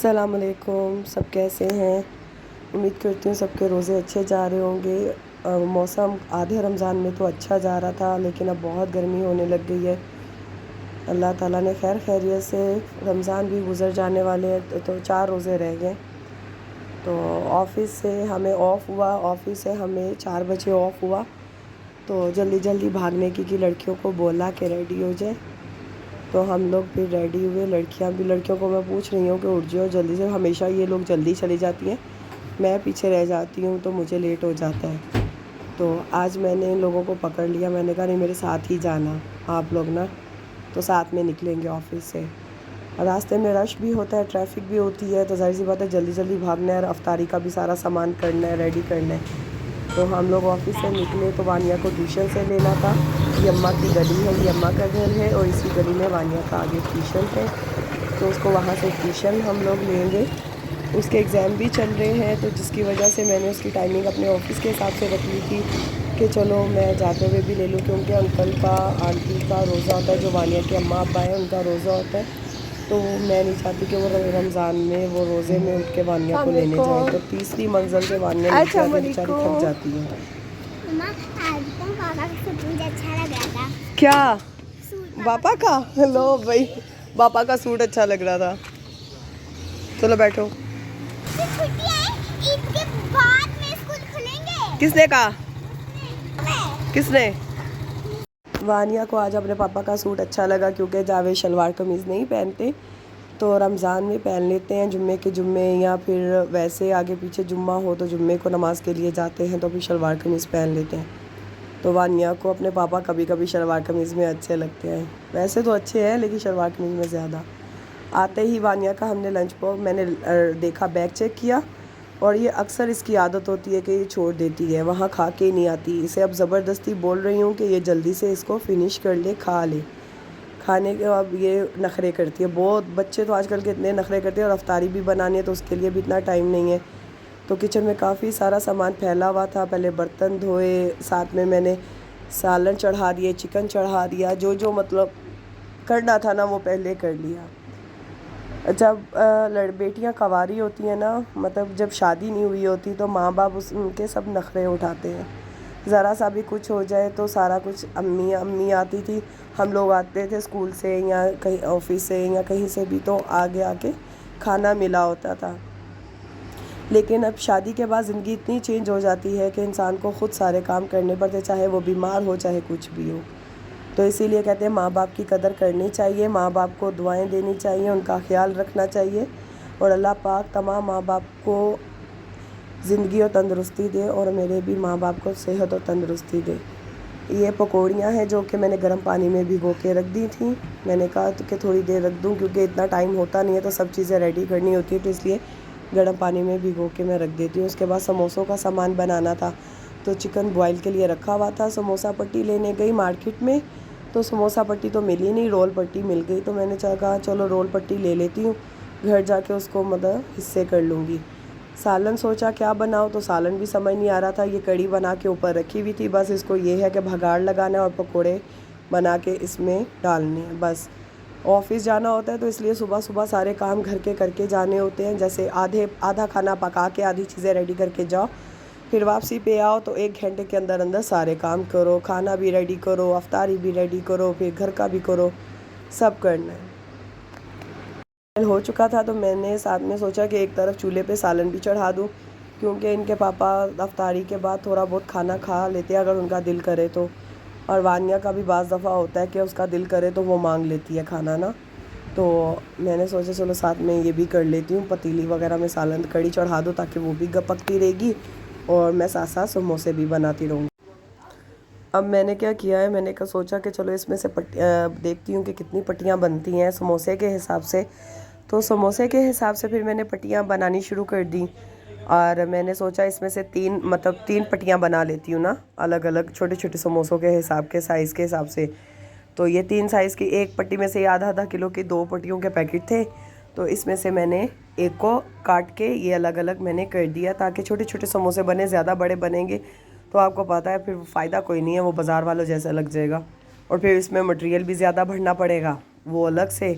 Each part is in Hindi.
अस्सलाम वालेकुम। सब कैसे हैं? उम्मीद करती हूँ सबके रोज़े अच्छे जा रहे होंगे। मौसम आधे रमज़ान में तो अच्छा जा रहा था, लेकिन अब बहुत गर्मी होने लग गई है। अल्लाह ताला ने खैर खैरियत से रमज़ान भी गुज़र जाने वाले हैं, तो 4 रोज़े रह गए। तो ऑफ़िस से हमें ऑफ़ हुआ, ऑफ़िस से हमें 4 बजे ऑफ़ हुआ, तो जल्दी जल्दी भागने की लड़कियों को बोला कि रेडी हो जाए। तो हम लोग फिर रेडी हुए। लड़कियों को मैं पूछ रही हूँ कि उठ जाओ जल्दी से। हमेशा ये लोग जल्दी चली जाती हैं, मैं पीछे रह जाती हूँ, तो मुझे लेट हो जाता है। तो आज मैंने इन लोगों को पकड़ लिया। मैंने कहा नहीं, मेरे साथ ही जाना आप लोग ना, तो साथ में निकलेंगे ऑफ़िस से। रास्ते में रश भी होता है, ट्रैफिक भी होती है, तो ज़ाहिर सी बात है जल्दी जल्दी भागना है और अफ्तारी का भी सारा सामान करना है, रेडी करना है। तो हम लोग ऑफ़िस से निकले तो वानिया को ट्यूशन से लेना था। ये अम्मा की गली है, ये अम्मा का घर है, और इसी गली में वानिया का आगे ट्यूशन है, तो उसको वहाँ से ट्यूशन हम लोग लेंगे। उसके एग्ज़ाम भी चल रहे हैं, तो जिसकी वजह से मैंने उसकी टाइमिंग अपने ऑफ़िस के हिसाब से रख ली थी कि चलो मैं जाते हुए भी ले लूँ, क्योंकि अंकल का आंटी का रोज़ा होता है, जो वानिया के अम्मा अब्बा हैं उनका रोज़ा होता है। तो मैं नहीं चाहती कि वो रमज़ान में वो रोज़े में उठ के वानिया को लेने जाए। तो तीसरी मंजिल से वानिया नीचे आके बेचारी थक जाती है। मम्मा, आज तो पापा का सूट मुझे अच्छा लग रहा था। क्या सूट पापा का? हेलो भाई, पापा का सूट अच्छा लग रहा था। चलो बैठो। छुट्टियां हैं, ईद के बाद में स्कूल खुलेंगे। किसने कहा? मैं। किसने? वानिया को आज अपने पापा का सूट अच्छा लगा, क्योंकि जावेद शलवार कमीज़ नहीं पहनते, तो रमज़ान में पहन लेते हैं जुम्मे के जुम्मे, या फिर वैसे आगे पीछे जुम्मा हो तो जुम्मे को नमाज़ के लिए जाते हैं तो फिर शलवार कमीज़ पहन लेते हैं। तो वानिया को अपने पापा कभी कभी शलवार कमीज़ में अच्छे लगते हैं। वैसे तो अच्छे हैं, लेकिन शलवार कमीज़ में ज़्यादा। आते ही वानिया का हमने लंच बॉक्स, मैंने देखा, बैग चेक किया, और ये अक्सर इसकी आदत होती है कि ये छोड़ देती है, वहाँ खा के नहीं आती। इसे अब ज़बरदस्ती बोल रही हूँ कि ये जल्दी से इसको फ़िनिश कर ले, खा ले। खाने के अब ये नखरे करती है बहुत। बच्चे तो आजकल के इतने नखरे करते हैं, और अफ्तारी भी बनानी है तो उसके लिए भी इतना टाइम नहीं है। तो किचन में काफ़ी सारा सामान फैला हुआ था। पहले बर्तन धोए, साथ में मैंने सालन चढ़ा दिए, चिकन चढ़ा दिया, जो जो मतलब करना था ना वो पहले कर लिया। जब बेटियां कवारी होती हैं ना, मतलब जब शादी नहीं हुई होती, तो माँ बाप उनके सब नखरे उठाते हैं। ज़रा सा भी कुछ हो जाए तो सारा कुछ, अम्मी आती थी, हम लोग आते थे स्कूल से या कहीं ऑफिस से या कहीं से भी, तो आगे आके खाना मिला होता था। लेकिन अब शादी के बाद ज़िंदगी इतनी चेंज हो जाती है कि इंसान को ख़ुद सारे काम करने पड़ते, चाहे वो बीमार हो चाहे कुछ भी हो। तो इसीलिए कहते हैं माँ बाप की कदर करनी चाहिए, माँ बाप को दुआएं देनी चाहिए, उनका ख्याल रखना चाहिए, और अल्लाह पाक तमाम माँ बाप को ज़िंदगी और तंदुरुस्ती दे, और मेरे भी माँ बाप को सेहत और तंदुरुस्ती दे। ये पकौड़ियाँ हैं जो कि मैंने गर्म पानी में भिगो के रख दी थी। मैंने कहा तो कि थोड़ी देर रख दूँ, क्योंकि इतना टाइम होता नहीं है, तो सब चीज़ें रेडी करनी होती है, तो इसलिए गर्म पानी में भिगो के मैं रख देती हूँ। उसके बाद समोसों का सामान बनाना था, तो चिकन बॉयल के लिए रखा हुआ था। समोसा पट्टी लेने गई मार्केट में, तो समोसा पट्टी तो मिली नहीं, रोल पट्टी मिल गई। तो मैंने कहा चलो रोल पट्टी ले लेती हूँ, घर जाके उसको मतलब हिस्से कर लूँगी। सालन सोचा क्या बनाओ, तो सालन भी समझ नहीं आ रहा था। ये कड़ी बना के ऊपर रखी हुई थी, बस इसको ये है कि भगाड़ लगाना है और पकोड़े बना के इसमें डालने हैं बस। ऑफ़िस जाना होता है, तो इसलिए सुबह सुबह सारे काम घर के करके जाने होते हैं। जैसे आधा खाना पका के आधी चीज़ें रेडी करके जाओ, फिर वापसी पे आओ तो 1 घंटे के अंदर अंदर सारे काम करो, खाना भी रेडी करो, अफ्तारी भी रेडी करो, फिर घर का भी करो, सब करना है। हो चुका था, तो मैंने साथ में सोचा कि एक तरफ चूल्हे पे सालन भी चढ़ा दूँ, क्योंकि इनके पापा अफ्तारी के बाद थोड़ा बहुत खाना खा लेते हैं अगर उनका दिल करे तो। और वानिया का भी बाज़ दफ़ा होता है कि उसका दिल करे तो वो मांग लेती है खाना ना, तो मैंने सोचा चलो साथ में ये भी कर लेती हूँ, पतीली वगैरह में सालन कड़ी चढ़ा दूँ ताकि वो भी पकती रहेगी, और मैं साथ साथ समोसे भी बनाती रहूँगी। अब मैंने क्या किया है, मैंने क्या सोचा कि चलो इसमें से देखती हूँ कि कितनी पट्टियाँ बनती हैं समोसे के हिसाब से। तो समोसे के हिसाब से फिर मैंने पट्टियाँ बनानी शुरू कर दी, और मैंने सोचा इसमें से 3 पट्टियाँ बना लेती हूँ ना, अलग अलग छोटे छोटे समोसों के हिसाब के साइज़ के हिसाब से। तो ये 3 साइज़ की एक पट्टी में से आधा आधा किलो की 2 पट्टियों के पैकेट थे, तो इसमें से मैंने एक को काट के ये अलग अलग मैंने कर दिया, ताकि छोटे छोटे समोसे बने। ज़्यादा बड़े बनेंगे तो आपको पता है फिर फ़ायदा कोई नहीं है, वो बाज़ार वालों जैसा लग जाएगा, और फिर इसमें मटेरियल भी ज़्यादा भरना पड़ेगा वो अलग से।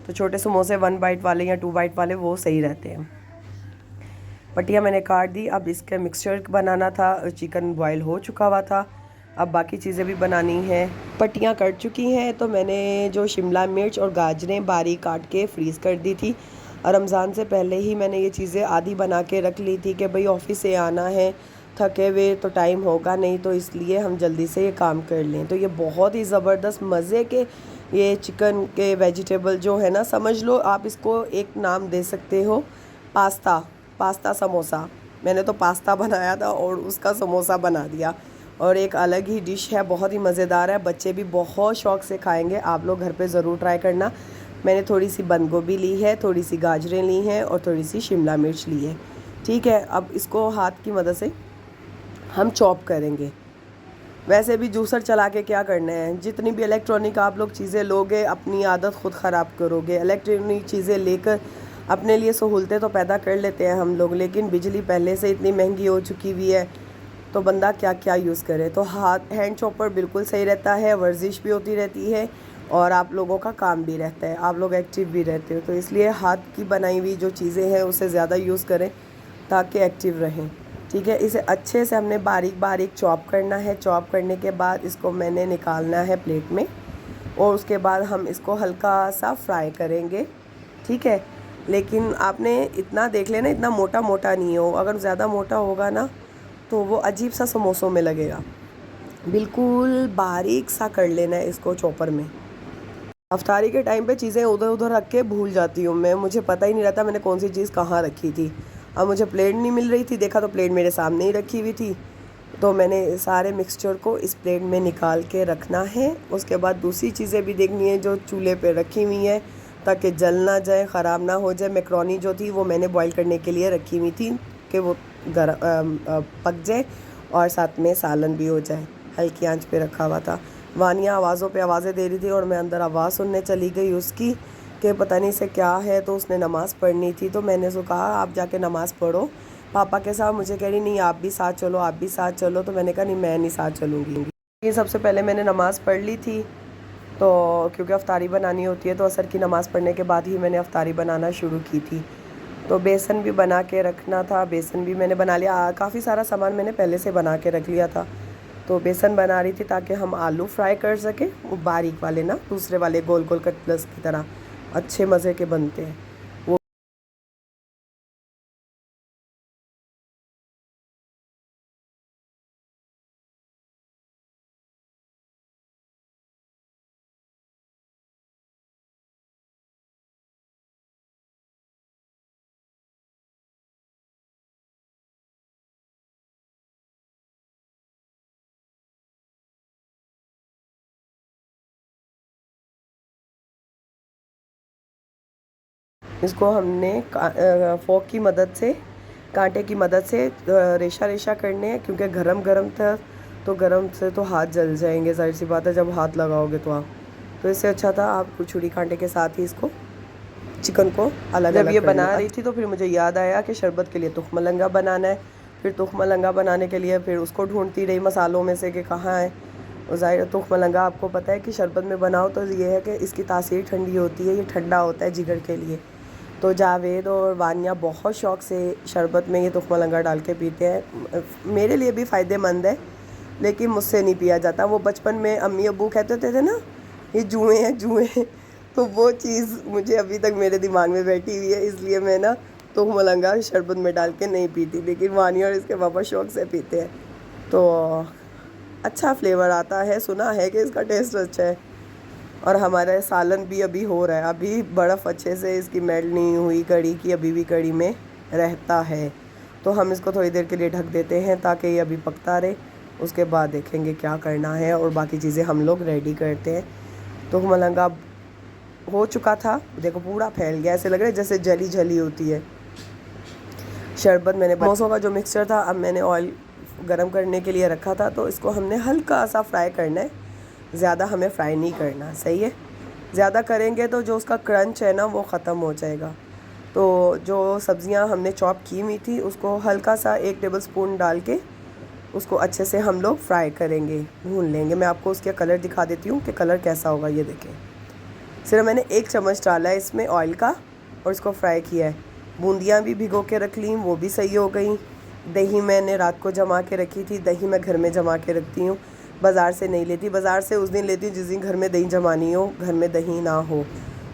तो छोटे समोसे 1 बाइट वाले या 2 बाइट वाले वो सही रहते हैं। पट्टियाँ मैंने काट दी। अब इसके मिक्सचर बनाना था। चिकन बॉयल हो चुका हुआ था, अब बाकी चीज़ें भी बनानी हैं। पट्टियाँ कट चुकी हैं तो मैंने जो शिमला मिर्च और गाजरें बारीक काट के फ्रीज़ कर दी थी। और रमज़ान से पहले ही मैंने ये चीज़ें आधी बना के रख ली थी कि भाई ऑफिस से आना है, थके हुए तो टाइम होगा नहीं, तो इसलिए हम जल्दी से ये काम कर लें। तो ये बहुत ही ज़बरदस्त मज़े के ये चिकन के वेजिटेबल जो है ना, समझ लो आप इसको एक नाम दे सकते हो, पास्ता समोसा। मैंने तो पास्ता बनाया था और उसका समोसा बना दिया, और एक अलग ही डिश है, बहुत ही मज़ेदार है। बच्चे भी बहुत शौक़ से खाएंगे, आप लोग घर पे ज़रूर ट्राई करना। मैंने थोड़ी सी बंद गोभी ली है, थोड़ी सी गाजरें ली हैं और थोड़ी सी शिमला मिर्च ली है। ठीक है, अब इसको हाथ की मदद से हम चॉप करेंगे। वैसे भी जूसर चला के क्या करना है, जितनी भी इलेक्ट्रॉनिक आप लोग चीज़ें लोगे अपनी आदत ख़ुद ख़राब करोगे। इलेक्ट्रॉनिक चीज़ें लेकर अपने लिए सहूलतें तो पैदा कर लेते हैं हम लोग, लेकिन बिजली पहले से इतनी महंगी हो चुकी हुई है तो बंदा क्या क्या यूज़ करे। तो हैंड चॉपर बिल्कुल सही रहता है, वर्जिश भी होती रहती है और आप लोगों का काम भी रहता है, आप लोग एक्टिव भी रहते हो। तो इसलिए हाथ की बनाई हुई जो चीज़ें हैं उसे ज़्यादा यूज़ करें ताकि एक्टिव रहें। ठीक है, इसे अच्छे से हमने बारीक बारीक चॉप करना है। चॉप करने के बाद इसको मैंने निकालना है प्लेट में, और उसके बाद हम इसको हल्का सा फ्राई करेंगे। ठीक है, लेकिन आपने इतना देख लेना, इतना मोटा मोटा नहीं हो। अगर ज़्यादा मोटा होगा ना तो वो अजीब सा समोसों में लगेगा। बिल्कुल बारीक सा कर लेना है इसको चॉपर में। अफ्तारी के टाइम पे चीज़ें उधर उधर रख के भूल जाती हूँ मैं, मुझे पता ही नहीं रहता मैंने कौन सी चीज़ कहाँ रखी थी। अब मुझे प्लेट नहीं मिल रही थी, देखा तो प्लेट मेरे सामने ही रखी हुई थी। तो मैंने सारे मिक्सचर को इस प्लेट में निकाल के रखना है। उसके बाद दूसरी चीज़ें भी देखनी है जो चूल्हे पे रखी हुई हैं ताकि जल ना जाए, ख़राब ना हो जाए। मैक्रोनी जो थी वो मैंने बॉईल करने के लिए रखी हुई थी कि वो पक जाए और साथ में सालन भी हो जाए। हल्की आंच पे रखा हुआ था। वानिया आवाज़ों पे आवाज़ें दे रही थी और मैं अंदर आवाज़ सुनने चली गई उसकी कि पता नहीं से क्या है। तो उसने नमाज़ पढ़नी थी, तो मैंने उसको कहा आप जाके नमाज़ पढ़ो पापा के साथ। मुझे कह रही नहीं आप भी साथ चलो, आप भी साथ चलो। तो मैंने कहा नहीं मैं नहीं साथ चलूँगी। ये सबसे पहले मैंने नमाज़ पढ़ ली थी, तो क्योंकि अफ्तारी बनानी होती है तो असर की नमाज़ पढ़ने के बाद ही मैंने अफ्तारी बनाना शुरू की थी। तो बेसन भी बना के रखना था, बेसन भी मैंने बना लिया। काफ़ी सारा सामान मैंने पहले से बना के रख लिया था। तो बेसन बना रही थी ताकि हम आलू फ्राई कर सकें, वो बारीक वाले ना, दूसरे वाले गोल गोल कटलेट्स की तरह अच्छे मज़े के बनते हैं वो। इसको हमने फोक की मदद से, कांटे की मदद से रेशा रेशा करने हैं, क्योंकि गरम गरम था तो गरम से तो हाथ जल जाएंगे, जाहिर सी बात है जब हाथ लगाओगे तो आप। तो इससे अच्छा था आप छुरी कांटे के साथ ही इसको चिकन को अलग अलग। जब ये बना रही थी तो फिर मुझे याद आया कि शरबत के लिए तुखमलंगा बनाना है। फिर तुखमलंगा बनाने के लिए फिर उसको ढूंढती रही मसालों में से कि कहाँ है। और ज़ाहिर तुखमलंगा आपको पता है कि शरबत में बनाओ तो ये है कि इसकी तासीर ठंडी होती है, ये ठंडा होता है जिगर के लिए। तो जावेद और वानिया बहुत शौक़ से शरबत में ये तुखमलंगा डाल के पीते हैं। मेरे लिए भी फ़ायदेमंद है लेकिन मुझसे नहीं पिया जाता। वो बचपन में अम्मी अब्बू कहते थे ना ये जुएँ हैं जुएँ, तो वो चीज़ मुझे अभी तक मेरे दिमाग में बैठी हुई है, इसलिए मैं ना तुखमलंगा शरबत में डाल के नहीं पीती। लेकिन वानिया और इसके पापा शौक़ से पीते हैं, तो अच्छा फ्लेवर आता है। सुना है कि इसका टेस्ट अच्छा है। और हमारा सालन भी अभी हो रहा है, अभी बर्फ़ अच्छे से इसकी मेल्ट नहीं हुई कड़ी की, अभी भी कड़ी में रहता है। तो हम इसको थोड़ी देर के लिए ढक देते हैं ताकि ये अभी पकता रहे। उसके बाद देखेंगे क्या करना है और बाकी चीज़ें हम लोग रेडी करते हैं। तो मलंगा हो चुका था, देखो पूरा फैल गया, ऐसे लग रहा है जैसे जली जली होती है। शरबत मैंने समोसों का जो मिक्सचर था अब मैंने ऑयल गरम करने के लिए रखा था, तो इसको हमने हल्का सा फ्राई करना है, ज़्यादा हमें फ्राई नहीं करना। सही है, ज़्यादा करेंगे तो जो उसका क्रंच है ना वो ख़त्म हो जाएगा। तो जो सब्ज़ियां हमने चॉप की हुई थी उसको हल्का सा 1 टेबल स्पून डाल के उसको अच्छे से हम लोग फ्राई करेंगे, भून लेंगे। मैं आपको उसका कलर दिखा देती हूँ कि कलर कैसा होगा। ये देखें, सिर्फ मैंने 1 चम्मच डाला है इसमें ऑयल का और इसको फ्राई किया है। बूंदियाँ भी भिगो के रख ली, वो भी सही हो गई। दही मैंने रात को जमा के रखी थी, दही मैं घर में जमा के रखती हूँ, बाज़ार से नहीं लेती। बाज़ार से उस दिन लेती हूँ जिस दिन घर में दही जमानी हो, घर में दही ना हो।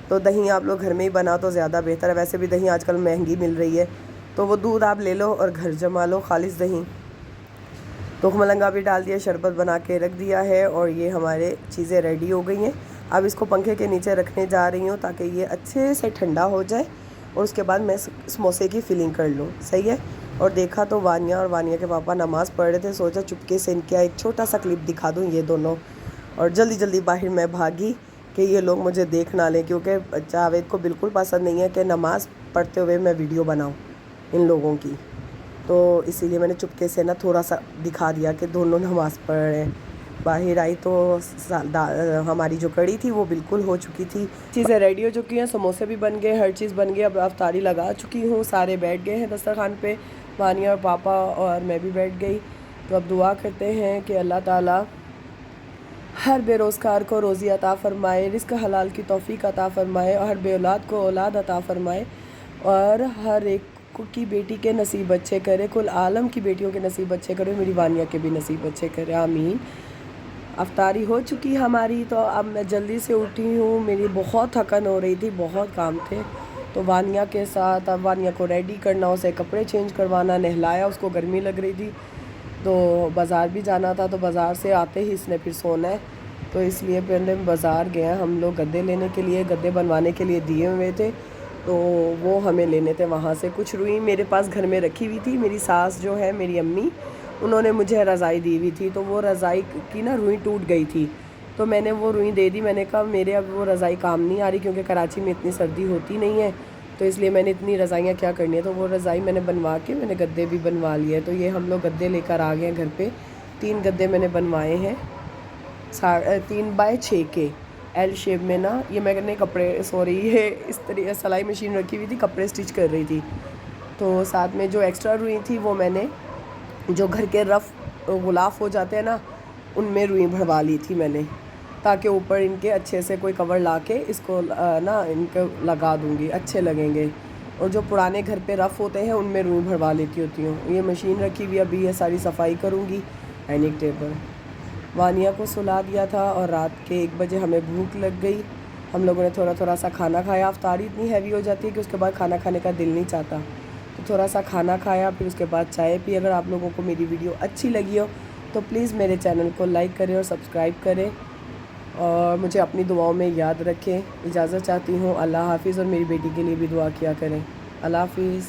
तो दही आप लोग घर में ही बनाओ तो ज़्यादा बेहतर है। वैसे भी दही आजकल महंगी मिल रही है, तो वो दूध आप ले लो और घर जमा लो खालिस दही। तो मलंगा भी डाल दिया, शरबत बना के रख दिया है और ये हमारे चीज़ें रेडी हो गई हैं। अब इसको पंखे के नीचे रखने जा रही हूँ ताकि ये अच्छे से ठंडा हो जाए और उसके बाद मैं समोसे की फिलिंग कर लूँ। सही है। और देखा तो वानिया और वानिया के पापा नमाज़ पढ़ रहे थे, सोचा चुपके से इनका एक छोटा सा क्लिप दिखा दूँ ये दोनों। और जल्दी जल्दी बाहर मैं भागी कि ये लोग मुझे देख ना लें, क्योंकि जावेद को बिल्कुल पसंद नहीं है कि नमाज़ पढ़ते हुए मैं वीडियो बनाऊँ इन लोगों की। तो इसीलिए मैंने चुपके से ना थोड़ा सा दिखा दिया कि दोनों नमाज़ पढ़ रहे हैं। बाहर आई तो हमारी जो कड़ी थी वो बिल्कुल हो चुकी थी, चीज़ें रेडी हो चुकी हैं, समोसे भी बन गए, हर चीज़ बन गई। अब अफ्तारी लगा चुकी हूँ, सारे बैठ गए हैं दस्तरखान पे, वानिया और पापा और मैं भी बैठ गई। तो अब दुआ करते हैं कि अल्लाह ताला हर बेरोज़गार को रोज़ी अता फ़रमाए, रिज़्क हलाल की तौफ़ीक अता फ़रमाए और हर बेऔलाद को औलाद अता फ़रमाए और हर एक की बेटी के नसीब अच्छे करे, कुल आलम की बेटियों के नसीब अच्छे करे, मेरी वानिया के भी नसीब अच्छे करे, आमीन। अफ्तारी हो चुकी हमारी, तो अब मैं जल्दी से उठी हूँ, मेरी बहुत थकन हो रही थी, बहुत काम थे। तो वानिया के साथ अब वानिया को रेडी करना, उसे कपड़े चेंज करवाना, नहलाया, उसको गर्मी लग रही थी, तो बाज़ार भी जाना था। तो बाज़ार से आते ही इसने फिर सोना है, तो इसलिए पहले बाज़ार गए हम लोग गद्दे लेने के लिए, गद्दे बनवाने के लिए दिए हुए थे, तो वो हमें लेने थे वहाँ से। कुछ रुई मेरे पास घर में रखी हुई थी, मेरी सास जो है मेरी अम्मी, उन्होंने मुझे रज़ाई दी हुई थी, तो वो रज़ाई की ना रुई टूट गई थी, तो मैंने वो रुई दे दी। मैंने कहा मेरे अब वो रज़ाई काम नहीं आ रही, क्योंकि कराची में इतनी सर्दी होती नहीं है, तो इसलिए मैंने इतनी रज़ाइयाँ क्या करनी है। तो वो रज़ाई मैंने बनवा के मैंने गद्दे भी बनवा लिए। तो ये हम लोग गद्दे लेकर आ गए हैं घर पे। 3 गद्दे मैंने बनवाए हैं, 3 बाय 6 के एल शेप में ना। ये मैंने कपड़े ये इस तरीके सिलाई मशीन रखी हुई थी, कपड़े स्टिच कर रही थी। तो साथ में जो एक्स्ट्रा रुई थी वो मैंने जो घर के रफ़ गुलाफ हो जाते हैं ना, उनमें रुई भरवा ली थी मैंने, ताकि ऊपर इनके अच्छे से कोई कवर ला के इसको ना इनको लगा दूँगी, अच्छे लगेंगे। और जो पुराने घर पे रफ़ होते हैं उनमें रुई भरवा लेती होती हूँ। ये मशीन रखी हुई, अभी ये सारी सफाई करूँगी। डाइनिंग टेबल वानिया को सुला दिया था और रात के 1 बजे हमें भूख लग गई। हम लोगों ने थोड़ा थोड़ा सा खाना खाया। अफ्तारी इतनी हैवी हो जाती है कि उसके बाद खाना खाने का दिल नहीं चाहता, तो थोड़ा सा खाना खाया, फिर उसके बाद चाय पी। अगर आप लोगों को मेरी वीडियो अच्छी लगी हो तो प्लीज़ मेरे चैनल को लाइक करें और सब्सक्राइब करें और मुझे अपनी दुआओं में याद रखें। इजाज़त चाहती हूँ। अल्लाह हाफ़िज़। और मेरी बेटी के लिए भी दुआ किया करें। अल्लाह हाफ़िज़।